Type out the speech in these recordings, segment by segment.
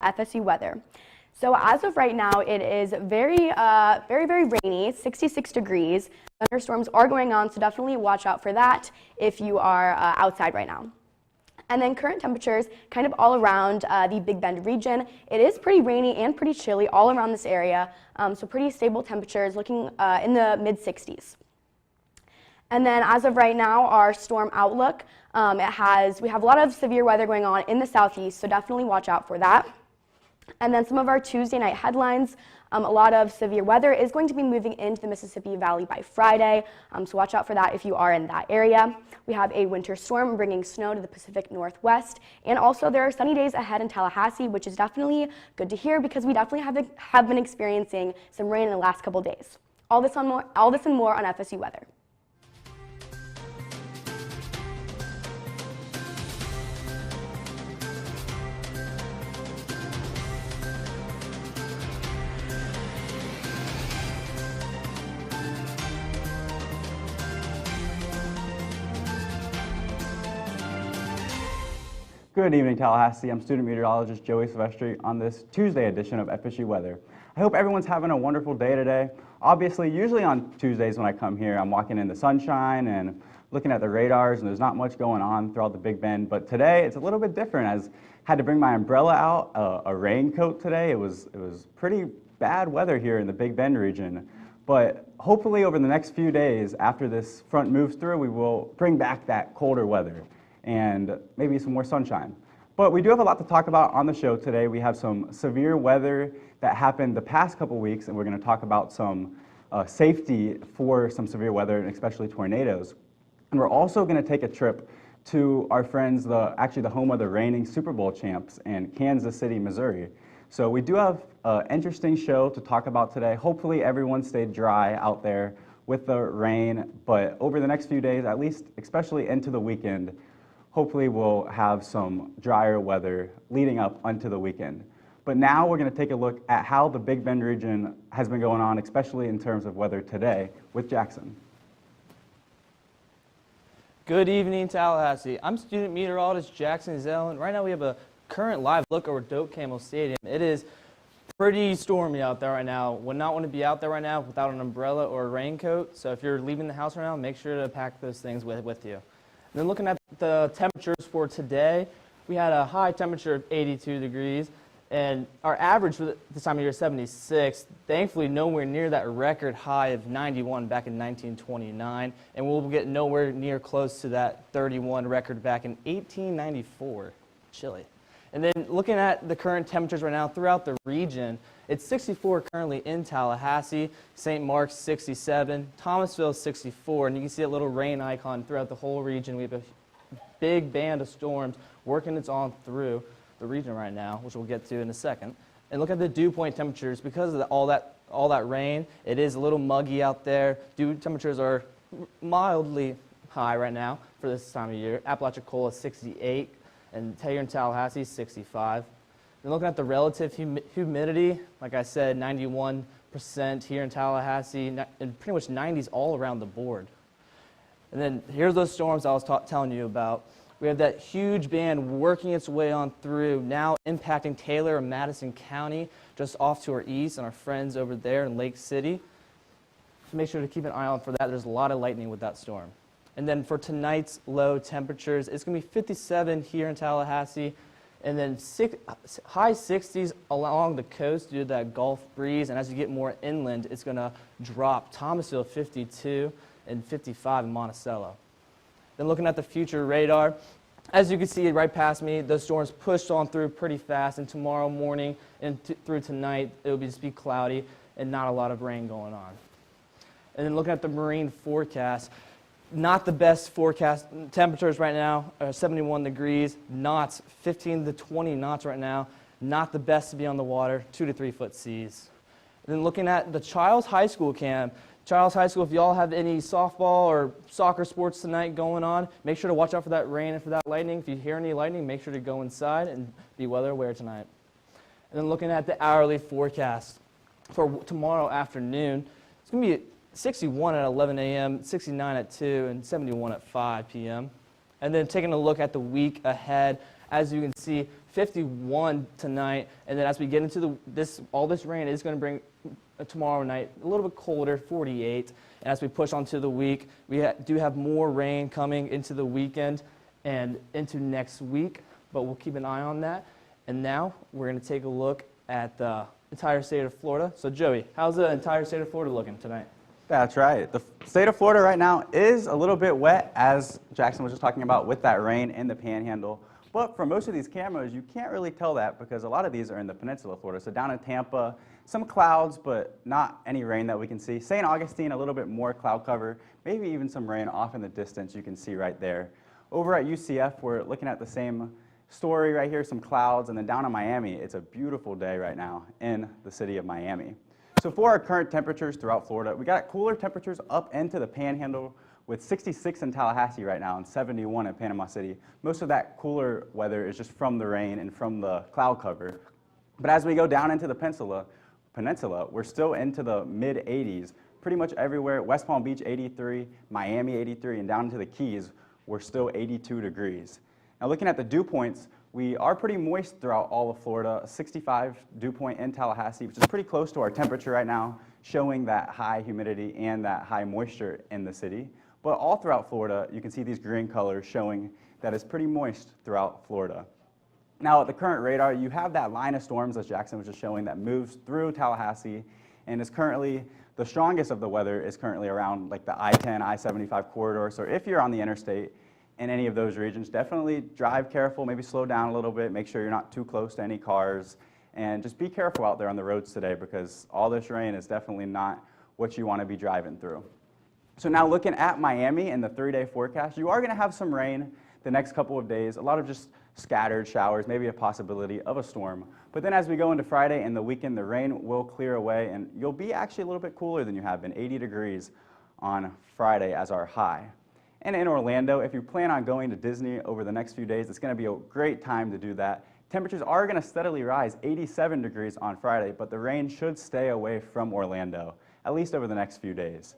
FSU weather. So as of right now, it is very rainy, 66 degrees. Thunderstorms are going on, so definitely watch out for that if you are outside right now. And then current temperatures kind of all around the Big Bend region. It is pretty rainy and pretty chilly all around this area, so pretty stable temperatures looking in the mid-60s. And then as of right now, our storm outlook, we have a lot of severe weather going on in the southeast, so definitely watch out for that. And then some of our Tuesday night headlines, a lot of severe weather is going to be moving into the Mississippi Valley by Friday, so watch out for that if you are in that area. We have a winter storm bringing snow to the Pacific Northwest, and also there are sunny days ahead in Tallahassee, which is definitely good to hear because we definitely have been experiencing some rain in the last couple days. All this and more on FSU weather. Good evening, Tallahassee. I'm student meteorologist Joey Silvestri on this Tuesday edition of FSU Weather. I hope everyone's having a wonderful day today. Obviously, usually on Tuesdays when I come here, I'm walking in the sunshine and looking at the radars, and there's not much going on throughout the Big Bend. But today, it's a little bit different, as I had to bring my umbrella out, a raincoat today. It was pretty bad weather here in the Big Bend region. But hopefully, over the next few days, after this front moves through, we will bring back that colder weather and maybe some more sunshine. But we do have a lot to talk about on the show today. We have some severe weather that happened the past couple weeks, and we're going to talk about some safety for some severe weather, and especially tornadoes. And we're also going to take a trip to our friends, actually the home of the reigning Super Bowl champs in Kansas City, Missouri. So we do have an interesting show to talk about today. Hopefully everyone stayed dry out there with the rain, but over the next few days, at least especially into the weekend, hopefully we'll have some drier weather leading up onto the weekend. But now we're going to take a look at how the Big Bend region has been going on, especially in terms of weather today, with Jackson. Good evening, Tallahassee. I'm student meteorologist Jackson Zell, and right now we have a current live look over Doak Campbell Stadium. It is pretty stormy out there right now. Would not want to be out there right now without an umbrella or a raincoat, so if you're leaving the house right now, make sure to pack those things with you. And then looking at the temperatures for today, we had a high temperature of 82 degrees, and our average for this time of year is 76. Thankfully, nowhere near that record high of 91 back in 1929, and we'll get nowhere near close to that 31 record back in 1894. Chilly. And then looking at the current temperatures right now throughout the region, it's 64 currently in Tallahassee, St. Mark's 67, Thomasville 64, and you can see a little rain icon throughout the whole region. We have a big band of storms working its on through the region right now, which we'll get to in a second. And look at the dew point temperatures. Because of all that rain, it is a little muggy out there. Dew temperatures are mildly high right now for this time of year. Apalachicola 68, and here in Tallahassee 65. And looking at the relative humidity, like I said, 91% here in Tallahassee, and pretty much 90s all around the board. And then here's those storms I was telling you about. We have that huge band working its way on through, now impacting Taylor and Madison County, just off to our east, and our friends over there in Lake City. So make sure to keep an eye on for that. There's a lot of lightning with that storm. And then for tonight's low temperatures, it's going to be 57 here in Tallahassee, and then high 60s along the coast due to that Gulf breeze. And as you get more inland, it's going to drop. Thomasville 52 and 55 in Monticello. Then looking at the future radar, as you can see right past me, those storms pushed on through pretty fast, and tomorrow morning and through tonight, it will just be cloudy and not a lot of rain going on. And then looking at the marine forecast, not the best forecast. Temperatures right now are 71 degrees, knots 15 to 20 knots right now. Not the best to be on the water, 2 to 3 foot seas. And then looking at the Childs High School camp. Childs High School, if y'all have any softball or soccer sports tonight going on, make sure to watch out for that rain and for that lightning. If you hear any lightning, make sure to go inside and be weather aware tonight. And then looking at the hourly forecast for tomorrow afternoon, it's going to be 61 at 11 a.m., 69 at 2, and 71 at 5 p.m. And then taking a look at the week ahead, as you can see, 51 tonight, and then as we get into all this rain is going to bring tomorrow night a little bit colder, 48. And as we push onto the week, we do have more rain coming into the weekend and into next week, but we'll keep an eye on that. And now we're going to take a look at the entire state of Florida. So Joey, how's the entire state of Florida looking tonight? That's right. The state of Florida right now is a little bit wet, as Jackson was just talking about, with that rain in the panhandle. But for most of these cameras, you can't really tell that because a lot of these are in the peninsula of Florida. So down in Tampa, some clouds, but not any rain that we can see. St. Augustine, a little bit more cloud cover, maybe even some rain off in the distance you can see right there. Over at UCF, we're looking at the same story right here, some clouds. And then down in Miami, it's a beautiful day right now in the city of Miami. So for our current temperatures throughout Florida, we got cooler temperatures up into the panhandle with 66 in Tallahassee right now and 71 in Panama City. Most of that cooler weather is just from the rain and from the cloud cover. But as we go down into the peninsula, we're still into the mid-80s. Pretty much everywhere, West Palm Beach 83, Miami 83, and down into the Keys, we're still 82 degrees. Now looking at the dew points, we are pretty moist throughout all of Florida, 65 dew point in Tallahassee, which is pretty close to our temperature right now, showing that high humidity and that high moisture in the city. But all throughout Florida, you can see these green colors showing that it's pretty moist throughout Florida. Now at the current radar, you have that line of storms, as Jackson was just showing, that moves through Tallahassee and is currently, the strongest of the weather is currently around like the I-10, I-75 corridor. So if you're on the interstate, in any of those regions, definitely drive careful, maybe slow down a little bit, make sure you're not too close to any cars, and just be careful out there on the roads today because all this rain is definitely not what you want to be driving through. So now looking at Miami and the 3-day forecast, you are going to have some rain the next couple of days, a lot of just scattered showers, maybe a possibility of a storm. But then as we go into Friday and the weekend, the rain will clear away and you'll be actually a little bit cooler than you have been, 80 degrees on Friday as our high. And in Orlando, if you plan on going to Disney over the next few days, it's going to be a great time to do that. Temperatures are going to steadily rise, 87 degrees on Friday, but the rain should stay away from Orlando, at least over the next few days.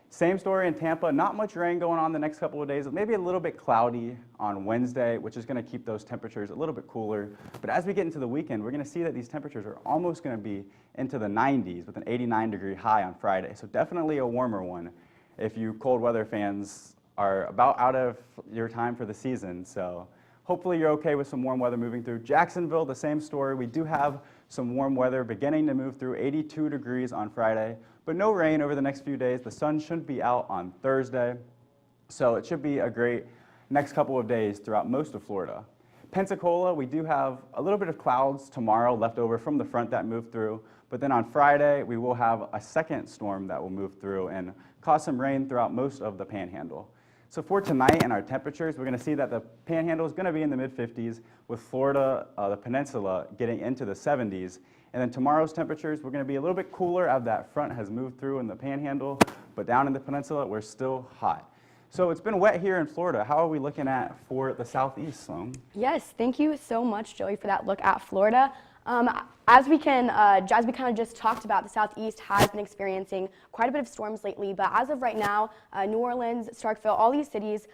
Same story in Tampa, not much rain going on the next couple of days, maybe a little bit cloudy on Wednesday, which is going to keep those temperatures a little bit cooler. But as we get into the weekend, we're going to see that these temperatures are almost going to be into the 90s with an 89-degree high on Friday. So definitely a warmer one if you cold weather fans are about out of your time for the season. So hopefully you're okay with some warm weather moving through. Jacksonville, the same story. We do have some warm weather beginning to move through, 82 degrees on Friday, but no rain over the next few days. The sun shouldn't be out on Thursday, so it should be a great next couple of days throughout most of Florida. Pensacola, we do have a little bit of clouds tomorrow left over from the front that moved through, but then on Friday we will have a second storm that will move through and cause some rain throughout most of the panhandle. So for tonight and our temperatures, we're going to see that the panhandle is going to be in the mid-50s with Florida, the peninsula, getting into the 70s. And then tomorrow's temperatures, we're going to be a little bit cooler as that front has moved through in the panhandle, but down in the peninsula, we're still hot. So it's been wet here in Florida. How are we looking at for the southeast, Sloan? Yes, thank you so much, Joey, for that look at Florida. As we kind of just talked about, the Southeast has been experiencing quite a bit of storms lately, but as of right now, New Orleans, Starkville, all these cities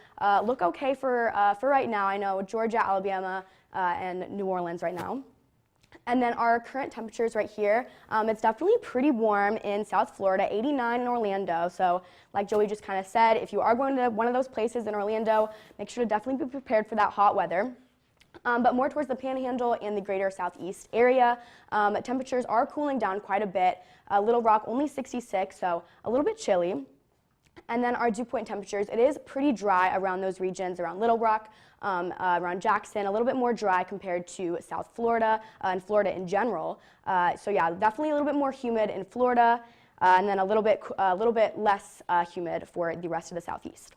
look okay for right now. I know Georgia, Alabama, and New Orleans right now. And then our current temperatures right here, it's definitely pretty warm in South Florida, 89 in Orlando. So like Joey just kind of said, if you are going to one of those places in Orlando, make sure to definitely be prepared for that hot weather. But more towards the Panhandle and the greater Southeast area, temperatures are cooling down quite a bit. Little Rock only 66, so a little bit chilly. And then our dew point temperatures, it is pretty dry around those regions, around Little Rock, around Jackson, a little bit more dry compared to South Florida and Florida in general. So yeah, definitely a little bit more humid in Florida, and then a little bit less humid for the rest of the Southeast.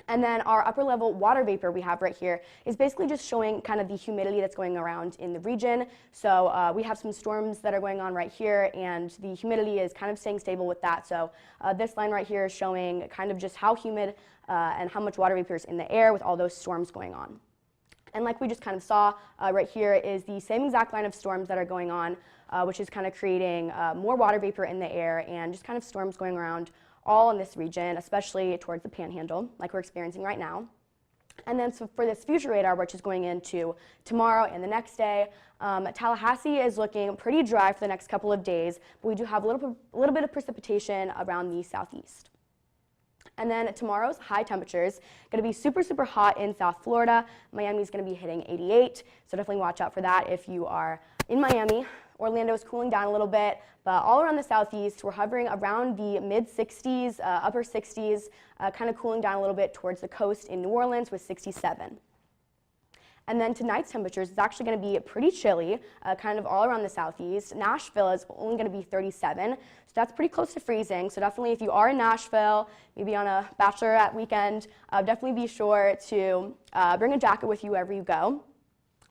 And then our upper level water vapor we have right here is basically just showing kind of the humidity that's going around in the region. So we have some storms that are going on right here, and the humidity is kind of staying stable with that. So this line right here is showing kind of just how humid and how much water vapor is in the air with all those storms going on. And like we just kind of saw right here is the same exact line of storms that are going on, which is kind of creating more water vapor in the air and just kind of storms going around all in this region, especially towards the Panhandle, like we're experiencing right now. And then so for this future radar, which is going into tomorrow and the next day, Tallahassee is looking pretty dry for the next couple of days, but we do have a little bit of precipitation around the southeast. And then tomorrow's high temperatures going to be super, super hot in South Florida. Miami is going to be hitting 88, so definitely watch out for that if you are in Miami. Orlando is cooling down a little bit, but all around the southeast, we're hovering around the mid-60s, upper 60s, kind of cooling down a little bit towards the coast in New Orleans with 67. And then tonight's temperatures is actually going to be pretty chilly, kind of all around the southeast. Nashville is only going to be 37, so that's pretty close to freezing. So definitely if you are in Nashville, maybe on a bachelorette weekend, definitely be sure to bring a jacket with you wherever you go.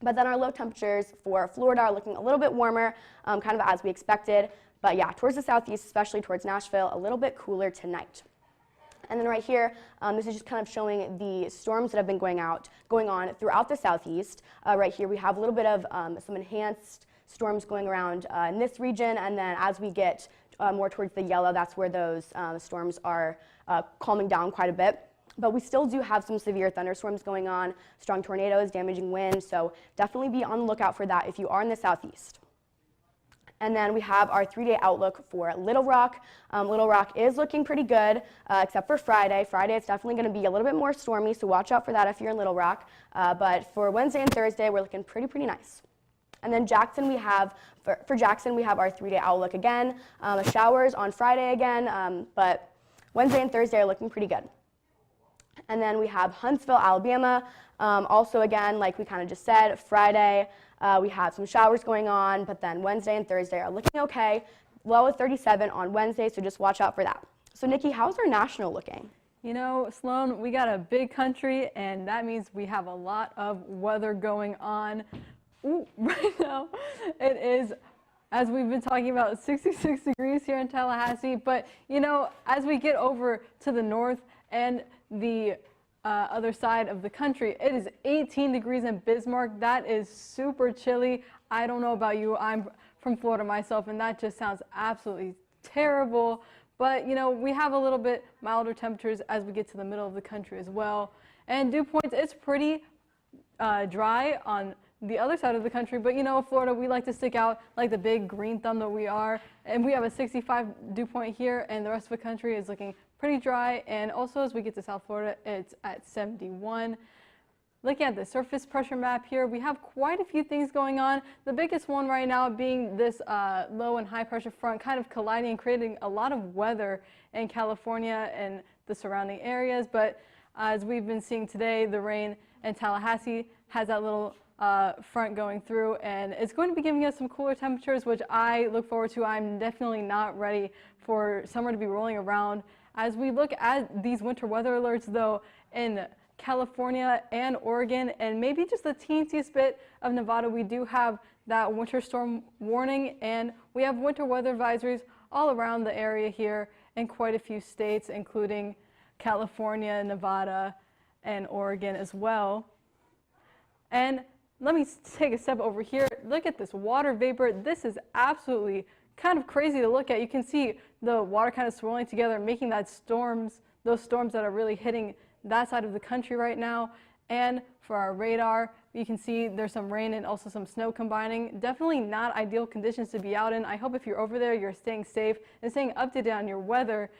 But then our low temperatures for Florida are looking a little bit warmer, kind of as we expected. But yeah, towards the southeast, especially towards Nashville, a little bit cooler tonight. And then right here, this is just kind of showing the storms that have been going on throughout the southeast. Right here, we have a little bit of some enhanced storms going around in this region. And then as we get more towards the yellow, that's where those storms are calming down quite a bit. But we still do have some severe thunderstorms going on, strong tornadoes, damaging winds, so definitely be on the lookout for that if you are in the southeast. And then we have our 3-day outlook for Little Rock. Little Rock is looking pretty good, except for Friday. Friday it's definitely going to be a little bit more stormy, so watch out for that if you're in Little Rock. But for Wednesday and Thursday, we're looking pretty nice. And then Jackson, we have, for Jackson, we have our 3-day outlook again. Showers on Friday again, but Wednesday and Thursday are looking pretty good. And then we have Huntsville, Alabama. Also, again, like we kind of just said, Friday we have some showers going on, but then Wednesday and Thursday are looking okay. Low of 37 on Wednesday, so just watch out for that. So, Nikki, how's our national looking? You know, Sloan, we got a big country, and that means we have a lot of weather going on. Ooh, right now it is, as we've been talking about, 66 degrees here in Tallahassee. But, you know, as we get over to the north and the other side of the country, it is 18 degrees in Bismarck. That is super chilly. I don't know about you. I'm from Florida myself, and that just sounds absolutely terrible. But, you know, we have a little bit milder temperatures as we get to the middle of the country as well. And dew points, it's pretty dry on the other side of the country, but you know, Florida, we like to stick out like the big green thumb that we are, and we have a 65 dew point here, and the rest of the country is looking pretty dry. And also as we get to South Florida, it's at 71. Looking at the surface pressure map here, we have quite a few things going on. The biggest one right now being this low and high pressure front kind of colliding and creating a lot of weather in California and the surrounding areas. But as we've been seeing today, the rain in Tallahassee has that little front going through, and it's going to be giving us some cooler temperatures, which I look forward to. I'm definitely not ready for summer to be rolling around. As we look at these winter weather alerts, though, in California and Oregon, and maybe just the teensiest bit of Nevada, we do have that winter storm warning, and we have winter weather advisories all around the area here in quite a few states, including California, Nevada, and Oregon as well. And let me take a step over here. Look at this water vapor. This is absolutely kind of crazy to look at. You can see the water kind of swirling together, making that those storms that are really hitting that side of the country right now. And for our radar, you can see there's some rain and also some snow combining. Definitely not ideal conditions to be out in. I hope if you're over there, you're staying safe and staying updated on your weather.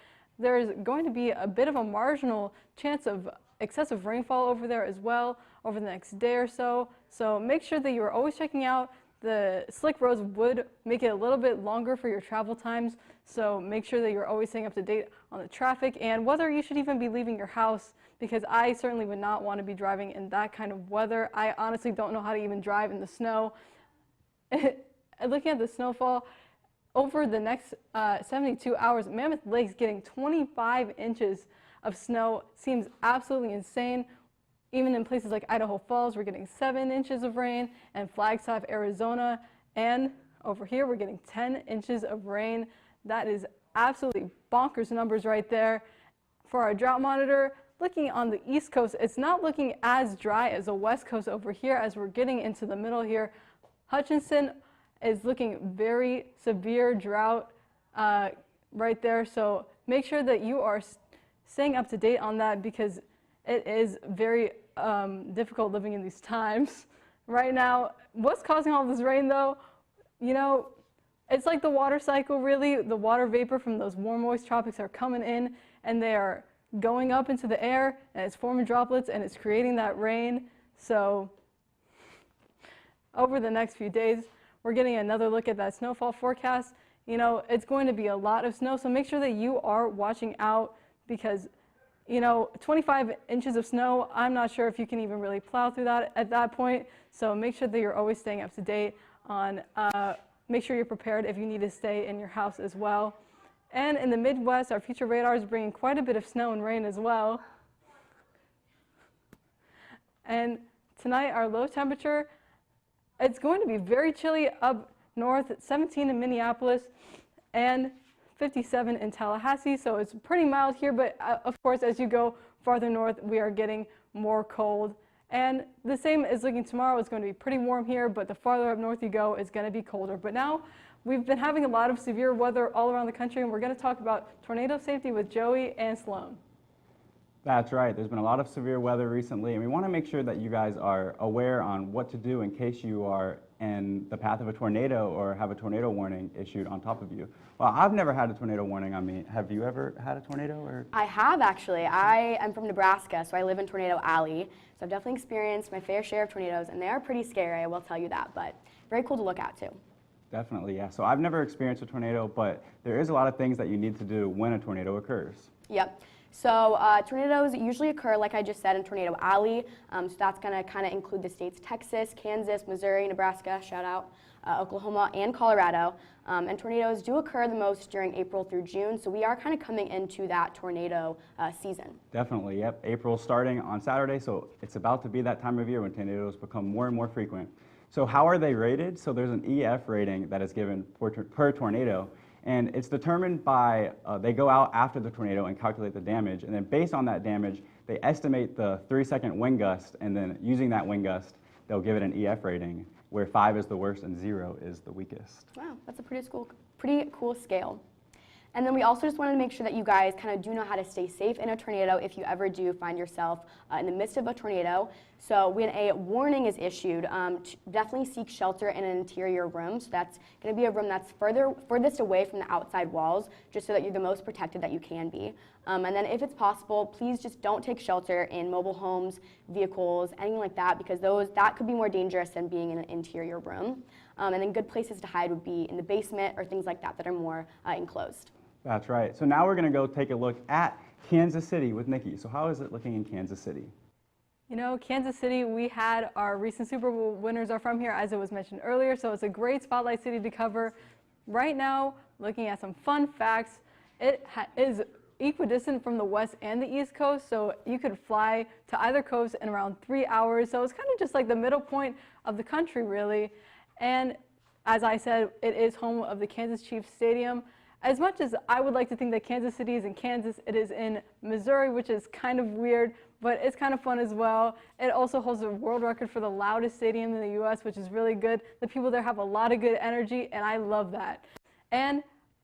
There's going to be a bit of a marginal chance of excessive rainfall over there as well over the next day or so. So make sure that you're always checking out. The slick roads would make it a little bit longer for your travel times. So make sure that you're always staying up to date on the traffic and whether you should even be leaving your house, because I certainly would not want to be driving in that kind of weather. I honestly don't know how to even drive in the snow. Looking at the snowfall, over the next 72 hours, Mammoth Lake's getting 25 inches of snow. Seems absolutely insane. Even in places like Idaho Falls, we're getting 7 inches of rain, and Flagstaff, Arizona, and over here we're getting 10 inches of rain. That is absolutely bonkers numbers right there. For our drought monitor, looking on the East Coast, it's not looking as dry as the West Coast over here as we're getting into the middle here. Hutchinson is looking very severe drought right there, so make sure that you are staying up to date on that, because it is very difficult living in these times. Right now, what's causing all this rain though? You know, it's like the water cycle really. The water vapor from those warm, moist tropics are coming in and they are going up into the air and it's forming droplets and it's creating that rain. So over the next few days, we're getting another look at that snowfall forecast. You know, it's going to be a lot of snow, so make sure that you are watching out because, you know, 25 inches of snow, I'm not sure if you can even really plow through that at that point. So make sure that you're always staying up to date on, make sure you're prepared if you need to stay in your house as well. And in the Midwest, our future radar is bringing quite a bit of snow and rain as well. And tonight, our low temperature, it's going to be very chilly up north, 17 in Minneapolis and 57 in Tallahassee. So it's pretty mild here, but of course, as you go farther north, we are getting more cold. And the same is looking tomorrow. It's going to be pretty warm here, but the farther up north you go, it's going to be colder. But now we've been having a lot of severe weather all around the country, and we're going to talk about tornado safety with Joey and Sloan. That's right. There's been a lot of severe weather recently, and we want to make sure that you guys are aware on what to do in case you are in the path of a tornado or have a tornado warning issued on top of you. Well, I've never had a tornado warning on me. Have you ever had a tornado? Or? I have actually. I am from Nebraska, so I live in Tornado Alley. So I've definitely experienced my fair share of tornadoes, and they are pretty scary, I will tell you that, but very cool to look at too. Definitely, yeah. So I've never experienced a tornado, but there is a lot of things that you need to do when a tornado occurs. Yep. So tornadoes usually occur, like I just said, in Tornado Alley. So that's going to kind of include the states Texas, Kansas, Missouri, Nebraska, shout out, Oklahoma, and Colorado. And tornadoes do occur the most during April through June, so we are kind of coming into that tornado season. Definitely, yep. April's starting on Saturday, so it's about to be that time of year when tornadoes become more and more frequent. So how are they rated? So there's an EF rating that is given per tornado. And it's determined by, they go out after the tornado and calculate the damage, and then based on that damage, they estimate the 3-second wind gust, and then using that wind gust, they'll give it an EF rating, where 5 is the worst and 0 is the weakest. Wow, that's a pretty cool scale. And then we also just wanted to make sure that you guys kind of do know how to stay safe in a tornado if you ever do find yourself in the midst of a tornado. So when a warning is issued, definitely seek shelter in an interior room. So that's going to be a room that's furthest away from the outside walls, just so that you're the most protected that you can be. And then if it's possible, please just don't take shelter in mobile homes, vehicles, anything like that, because that could be more dangerous than being in an interior room. And then good places to hide would be in the basement or things like that that are more enclosed. That's right. So now we're going to go take a look at Kansas City with Nikki. So how is it looking in Kansas City? You know, Kansas City, we had our recent Super Bowl winners are from here, as it was mentioned earlier, so it's a great spotlight city to cover. Right now, looking at some fun facts, it is equidistant from the west and the east coast, so you could fly to either coast in around 3 hours, so it's kind of just like the middle point of the country, really. And as I said, it is home of the Kansas Chiefs Stadium. As much as I would like to think that Kansas City is in Kansas, it is in Missouri, which is kind of weird, but it's kind of fun as well. It also holds a world record for the loudest stadium in the U.S., which is really good. The people there have a lot of good energy, and I love that. And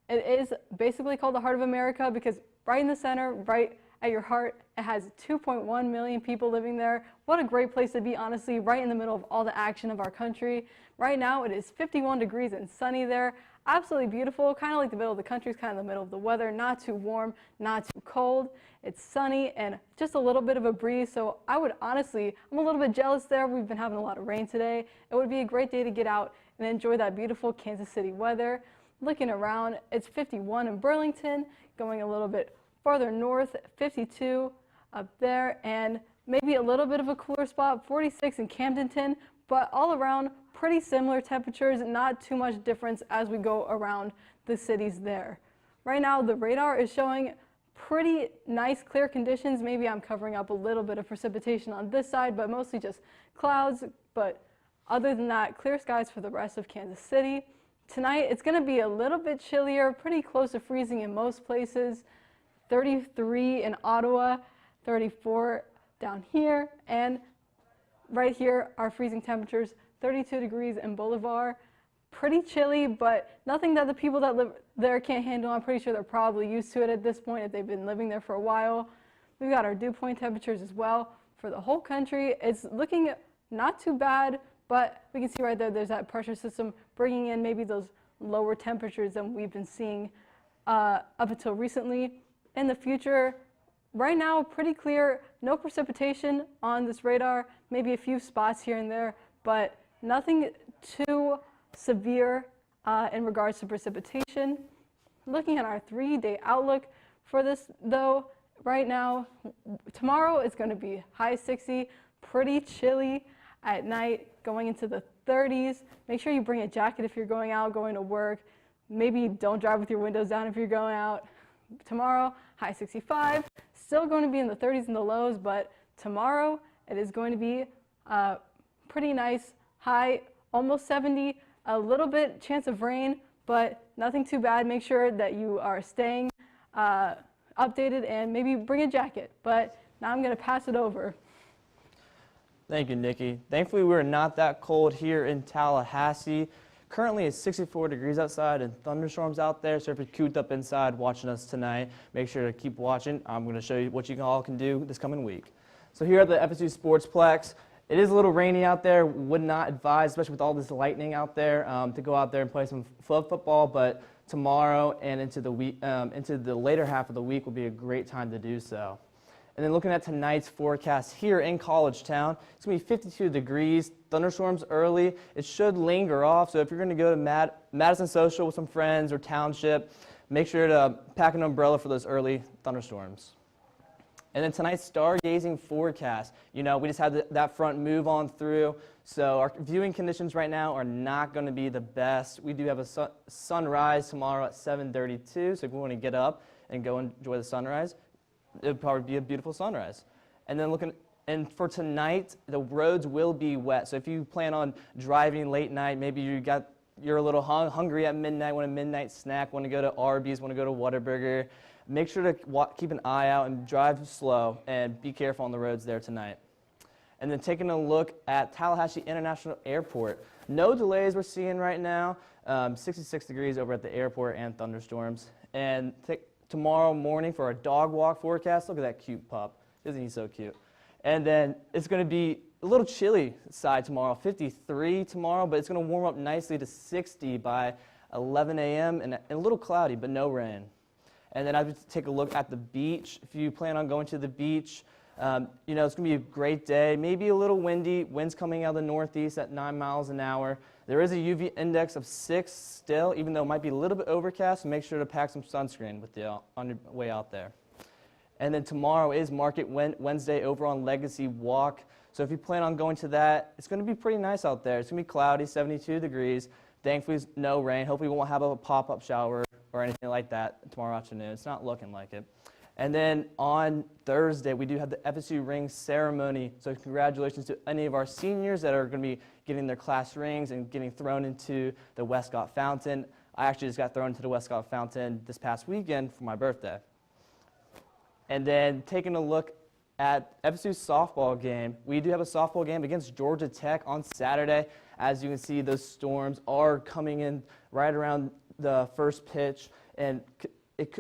it is basically called the Heart of America because right in the center, right at your heart, it has 2.1 million people living there. What a great place to be, honestly, right in the middle of all the action of our country. Right now, it is 51 degrees and sunny there. Absolutely beautiful, kind of like the middle of the country, it's kind of the middle of the weather, not too warm, not too cold. It's sunny and just a little bit of a breeze, so I would honestly, I'm a little bit jealous there. We've been having a lot of rain today. It would be a great day to get out and enjoy that beautiful Kansas City weather. Looking around, it's 51 in Burlington, going a little bit farther north, 52 up there, and maybe a little bit of a cooler spot, 46 in Camdenton, but all around, pretty similar temperatures, not too much difference as we go around the cities there. Right now, the radar is showing pretty nice clear conditions. Maybe I'm covering up a little bit of precipitation on this side, but mostly just clouds. But other than that, clear skies for the rest of Kansas City. Tonight, it's going to be a little bit chillier, pretty close to freezing in most places. 33 in Ottawa, 34 down here, and right here are freezing temperatures, 32 degrees in Boulevard. Pretty chilly, but nothing that the people that live there can't handle. I'm pretty sure they're probably used to it at this point if they've been living there for a while. We've got our dew point temperatures as well for the whole country. It's looking not too bad, but we can see right there, there's that pressure system bringing in maybe those lower temperatures than we've been seeing up until recently. In the future, right now, pretty clear, no precipitation on this radar, maybe a few spots here and there, but nothing too severe in regards to precipitation. Looking at our 3-day outlook for this, though, right now, tomorrow is going to be high 60, pretty chilly at night, going into the 30s. Make sure you bring a jacket if you're going out, going to work. Maybe don't drive with your windows down if you're going out. Tomorrow, high 65, still going to be in the 30s and the lows, but tomorrow it is going to be pretty nice, high almost 70, a little bit chance of rain, but nothing too bad. Make sure that you are staying updated and maybe bring a jacket. But now I'm going to pass it over. Thank you, Nikki. Thankfully, we're not that cold here in Tallahassee. Currently, it's 64 degrees outside and thunderstorms out there, so if you're cooped up inside watching us tonight, make sure to keep watching. I'm going to show you what you all can do this coming week. So here at the FSU Sportsplex, it is a little rainy out there. Would not advise, especially with all this lightning out there, to go out there and play some football, but tomorrow and into the week, into the later half of the week will be a great time to do so. And then looking at tonight's forecast here in College Town, it's going to be 52 degrees, thunderstorms early. It should linger off, so if you're going to go to Madison Social with some friends or Township, make sure to pack an umbrella for those early thunderstorms. And then tonight's stargazing forecast. You know, we just had that front move on through, so our viewing conditions right now are not going to be the best. We do have a sunrise tomorrow at 7:32, so if we want to get up and go enjoy the sunrise, it would probably be a beautiful sunrise. And then for tonight, the roads will be wet. So if you plan on driving late night, maybe you're a little hungry at midnight, want a midnight snack, want to go to Arby's, want to go to Whataburger, make sure to keep an eye out and drive slow and be careful on the roads there tonight. And then taking a look at Tallahassee International Airport. No delays we're seeing right now. 66 degrees over at the airport and thunderstorms. And tomorrow morning for our dog walk forecast, look at that cute pup. Isn't he so cute? And then it's going to be a little chilly side tomorrow, 53 tomorrow, but it's going to warm up nicely to 60 by 11 a.m. and a little cloudy, but no rain. And then I would take a look at the beach. If you plan on going to the beach, you know, it's going to be a great day, maybe a little windy, winds coming out of the northeast at 9 miles an hour. There is a UV index of 6 still, even though it might be a little bit overcast, so make sure to pack some sunscreen with you on your way out there. And then tomorrow is Market Wednesday over on Legacy Walk. So if you plan on going to that, it's going to be pretty nice out there. It's going to be cloudy, 72 degrees. Thankfully, no rain. Hopefully, we won't have a pop-up shower or anything like that tomorrow afternoon. It's not looking like it. And then on Thursday, we do have the FSU ring ceremony. So congratulations to any of our seniors that are going to be getting their class rings and getting thrown into the Westcott Fountain. I actually just got thrown into the Westcott Fountain this past weekend for my birthday. And then taking a look at FSU's softball game. We do have a softball game against Georgia Tech on Saturday. As you can see, those storms are coming in right around the first pitch, and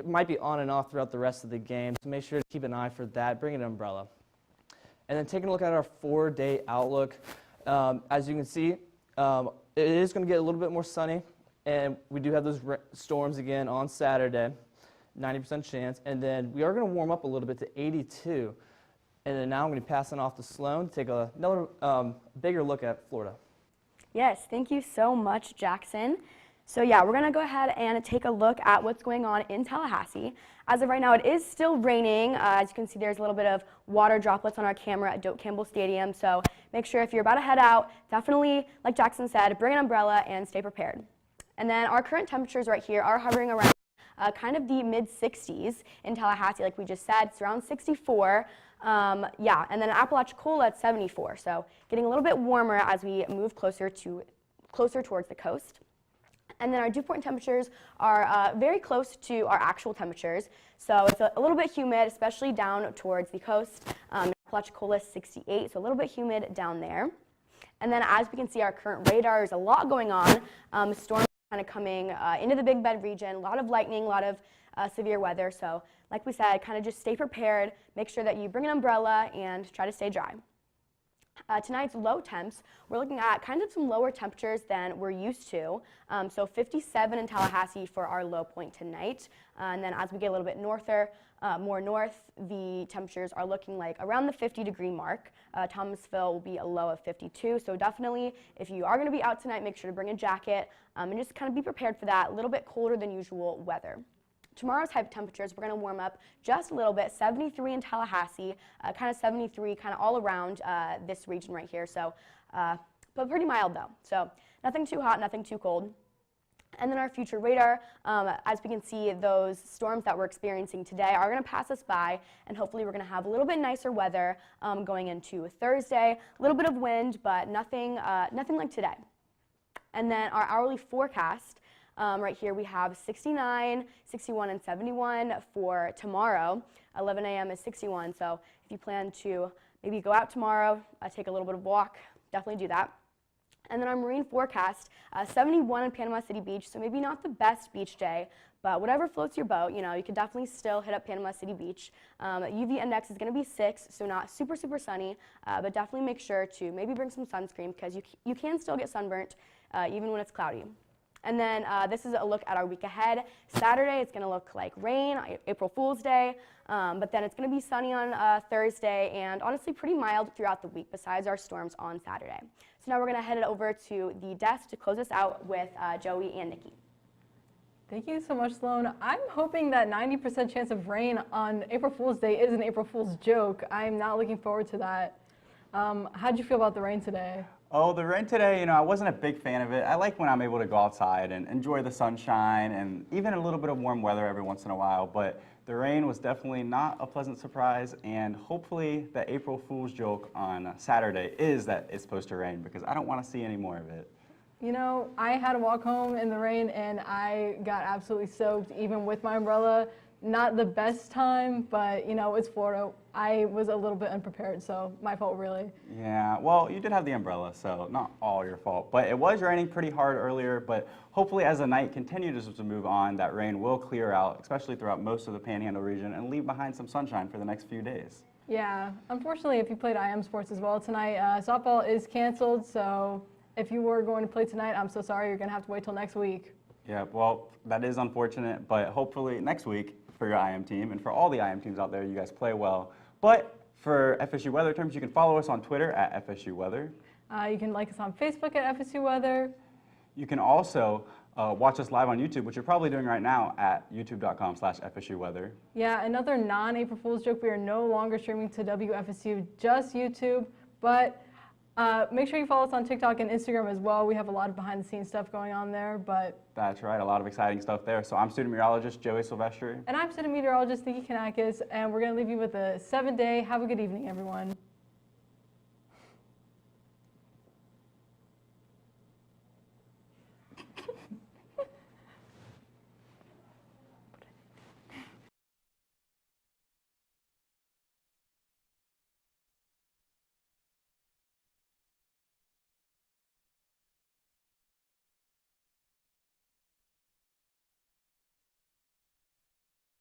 might be on and off throughout the rest of the game, so make sure to keep an eye for that. Bring an umbrella. And then taking a look at our 4-day outlook, as you can see, it is going to get a little bit more sunny, and we do have those storms again on Saturday, 90% chance, and then we are going to warm up a little bit to 82. And then now I'm going to be passing off to Sloan to take another bigger look at Florida. Yes, thank you so much, Jackson. So yeah, we're going to go ahead and take a look at what's going on in Tallahassee. As of right now, it is still raining. As you can see, there's a little bit of water droplets on our camera at Doak Campbell Stadium. So make sure if you're about to head out, definitely, like Jackson said, bring an umbrella and stay prepared. And then our current temperatures right here are hovering around kind of the mid-60s in Tallahassee, like we just said. It's around 64. Yeah, and then Apalachicola at 74. So getting a little bit warmer as we move closer towards the coast. And then our dew point temperatures are very close to our actual temperatures. So it's a little bit humid, especially down towards the coast. Apalachicola is 68, so a little bit humid down there. And then as we can see, our current radar, there's a lot going on. Storms kind of coming into the Big Bend region. A lot of lightning, a lot of severe weather. So like we said, kind of just stay prepared. Make sure that you bring an umbrella and try to stay dry. Tonight's low temps, we're looking at kind of some lower temperatures than we're used to. So 57 in Tallahassee for our low point tonight. And then as we get a little bit more north, the temperatures are looking like around the 50-degree mark. Thomasville will be a low of 52. So definitely, if you are going to be out tonight, make sure to bring a jacket and just kind of be prepared for that a little bit colder than usual weather. Tomorrow's high temperatures, we're going to warm up just a little bit, 73 in Tallahassee, kind of 73 kind of all around this region right here. So, but pretty mild though. So nothing too hot, nothing too cold. And then our future radar, as we can see, those storms that we're experiencing today are going to pass us by, and hopefully we're going to have a little bit nicer weather going into Thursday. A little bit of wind, but nothing like today. And then our hourly forecast. Right here we have 69, 61, and 71 for tomorrow. 11 a.m. is 61, so if you plan to maybe go out tomorrow, take a little bit of walk, definitely do that. And then our marine forecast, 71 in Panama City Beach, so maybe not the best beach day, but whatever floats your boat, you can definitely still hit up Panama City Beach. UV index is going to be 6, so not super, super sunny, but definitely make sure to maybe bring some sunscreen because you can still get sunburnt even when it's cloudy. And then this is a look at our week ahead. Saturday, it's going to look like rain, April Fool's Day, but then it's going to be sunny on Thursday and honestly pretty mild throughout the week besides our storms on Saturday. So now we're going to head it over to the desk to close us out with Joey and Nikki. Thank you so much, Sloan. I'm hoping that 90% chance of rain on April Fool's Day is an April Fool's joke. I'm not looking forward to that. How'd you feel about the rain today? Oh, the rain today, I wasn't a big fan of it. I like when I'm able to go outside and enjoy the sunshine and even a little bit of warm weather every once in a while, but the rain was definitely not a pleasant surprise, and hopefully the April Fool's joke on Saturday is that it's supposed to rain because I don't want to see any more of it. I had to walk home in the rain and I got absolutely soaked even with my umbrella. Not the best time, but it's Florida. I was a little bit unprepared, so my fault really. Yeah, well, you did have the umbrella, so not all your fault. But it was raining pretty hard earlier, but hopefully as the night continues to move on, that rain will clear out, especially throughout most of the Panhandle region, and leave behind some sunshine for the next few days. Yeah, unfortunately, if you played IM sports as well tonight, softball is canceled, so if you were going to play tonight, I'm so sorry, you're going to have to wait till next week. Yeah, well, that is unfortunate, but hopefully next week for your IM team and for all the IM teams out there, you guys play well. But for FSU Weather terms, you can follow us on Twitter at FSU Weather. You can like us on Facebook at FSU Weather. You can also watch us live on YouTube, which you're probably doing right now at youtube.com/FSU Weather. Yeah, another non-April Fool's joke. We are no longer streaming to WFSU, just YouTube. But make sure you follow us on TikTok and Instagram as well. We have a lot of behind-the-scenes stuff going on there. But that's right, a lot of exciting stuff there. So I'm student meteorologist Joey Silvestri. And I'm student meteorologist Nikki Kanakis, and we're going to leave you with a 7-day. Have a good evening, everyone.